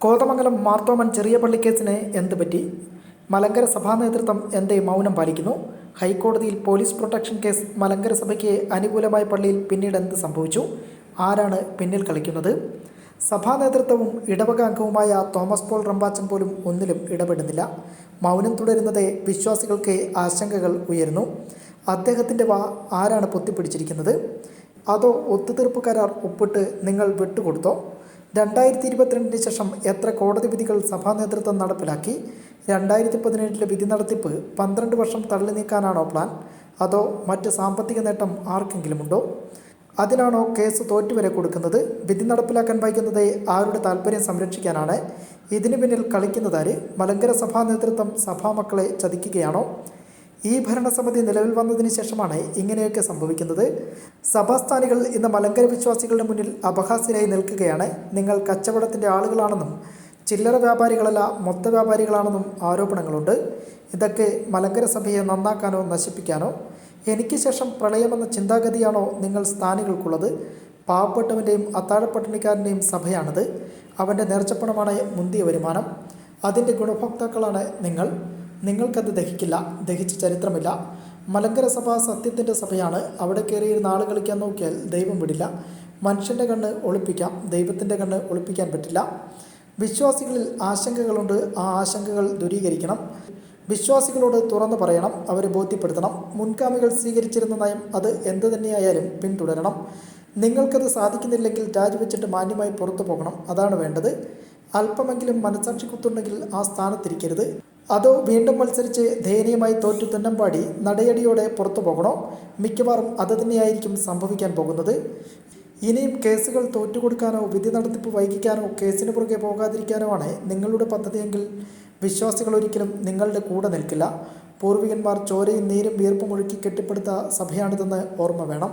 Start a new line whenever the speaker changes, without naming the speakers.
കോതമംഗലം മാർത്തോമൻ ചെറിയ പള്ളി കേസിന് എന്ത് പറ്റി? മലങ്കര സഭാ നേതൃത്വം എന്തേ മൗനം പാലിക്കുന്നു? ഹൈക്കോടതിയിൽ പോലീസ് പ്രൊട്ടക്ഷൻ കേസ് മലങ്കര സഭയ്ക്ക് അനുകൂലമായ പള്ളിയിൽ പിന്നീട് എന്ത് സംഭവിച്ചു? ആരാണ് പിന്നിൽ കളിക്കുന്നത്? സഭാ നേതൃത്വവും ഇടവക അംഗവുമായ തോമസ് പോൾ റമ്പാച്ചൻ പോലും ഒന്നിലും ഇടപെടുന്നില്ല. മൗനം തുടരുന്നതേ വിശ്വാസികൾക്ക് ആശങ്കകൾ ഉയരുന്നു. അദ്ദേഹത്തിൻ്റെ വാ ആരാണ് പൊത്തിപ്പിടിച്ചിരിക്കുന്നത്? അതോ ഒത്തുതീർപ്പ് കരാർ ഒപ്പിട്ട് നിങ്ങൾ വിട്ടുകൊടുത്തോ? 2022 ശേഷം എത്ര കോടതി വിധികൾ സഭാ നേതൃത്വം നടപ്പിലാക്കി? 2017 വിധി നടത്തിപ്പ് 12 വർഷം തള്ളി നീക്കാനാണോ പ്ലാൻ? അതോ മറ്റ് സാമ്പത്തിക നേട്ടം ആർക്കെങ്കിലുമുണ്ടോ? അതിനാണോ കേസ് തോറ്റുവരെ കൊടുക്കുന്നത്? വിധി നടപ്പിലാക്കാൻ വൈകുന്നത് ആരുടെ താല്പര്യം സംരക്ഷിക്കാനാണ്? ഇതിനു പിന്നിൽ കളിക്കുന്നതാര്? മലങ്കര സഭാ നേതൃത്വം സഭാമക്കളെ ചതിക്കുകയാണോ? ഈ ഭരണസമിതി നിലവിൽ വന്നതിന് ശേഷമാണ് ഇങ്ങനെയൊക്കെ സംഭവിക്കുന്നത്. സഭാസ്ഥാനികൾ ഇന്ന് മലങ്കര വിശ്വാസികളുടെ മുന്നിൽ അപഹാസ്യരായി നിൽക്കുകയാണ്. നിങ്ങൾ കച്ചവടത്തിൻ്റെ ആളുകളാണെന്നും ചില്ലറ വ്യാപാരികളല്ല മൊത്ത വ്യാപാരികളാണെന്നും ആരോപണങ്ങളുണ്ട്. ഇതൊക്കെ മലങ്കര സഭയെ നന്നാക്കാനോ നശിപ്പിക്കാനോ? എനിക്ക് ശേഷം പ്രളയമെന്ന ചിന്താഗതിയാണോ നിങ്ങൾ സ്ഥാനികൾക്കുള്ളത്? പാവപ്പെട്ടവൻ്റെയും അത്താഴപ്പട്ടിണിക്കാരൻ്റെയും സഭയാണിത്. അവൻ്റെ നേർച്ചപ്പണമാണ് മുന്തിയ വരുമാനം. അതിൻ്റെ ഗുണഭോക്താക്കളാണ് നിങ്ങൾക്കത് ദഹിക്കില്ല, ദഹിച്ച ചരിത്രമില്ല. മലങ്കര സഭ സത്യത്തിൻ്റെ സഭയാണ്. അവിടെ കയറിയിരുന്ന ആൾ കളിക്കാൻ നോക്കിയാൽ ദൈവം വിടില്ല. മനുഷ്യൻ്റെ കണ്ണ് ഒളിപ്പിക്കാം, ദൈവത്തിൻ്റെ കണ്ണ് ഒളിപ്പിക്കാൻ പറ്റില്ല. വിശ്വാസികളിൽ ആശങ്കകളുണ്ട്, ആ ആശങ്കകൾ ദൂരീകരിക്കണം. വിശ്വാസികളോട് തുറന്നു പറയണം, അവരെ ബോധ്യപ്പെടുത്തണം. മുൻഗാമികൾ സ്വീകരിച്ചിരുന്ന നയം അത് എന്തു തന്നെയായാലും പിന്തുടരണം. നിങ്ങൾക്കത് സാധിക്കുന്നില്ലെങ്കിൽ രാജിവെച്ചിട്ട് മാന്യമായി പുറത്തു പോകണം, അതാണ് വേണ്ടത്. അല്പമെങ്കിലും മനസാക്ഷി കുത്തുണ്ടെങ്കിൽ ആ സ്ഥാനത്തിരിക്കരുത്. അതോ വീണ്ടും മത്സരിച്ച് ദയനീയമായി തോറ്റു തുന്നമ്പാടി നടയടിയോടെ പുറത്തു പോകണോ? മിക്കവാറും അത് തന്നെയായിരിക്കും സംഭവിക്കാൻ പോകുന്നത്. ഇനിയും കേസുകൾ തോറ്റുകൊടുക്കാനോ വിധി നടത്തിപ്പ് വൈകിക്കാനോ കേസിന് പുറകെ പോകാതിരിക്കാനോ ആണ് നിങ്ങളുടെ പദ്ധതിയെങ്കിൽ വിശ്വാസികൾ ഒരിക്കലും നിങ്ങളുടെ കൂടെ നിൽക്കില്ല. പൂർവികന്മാർ ചോരയും നീരും വീർപ്പും ഒഴുക്കി കെട്ടിപ്പടുത്ത സഭയാണിതെന്ന് ഓർമ്മ വേണം.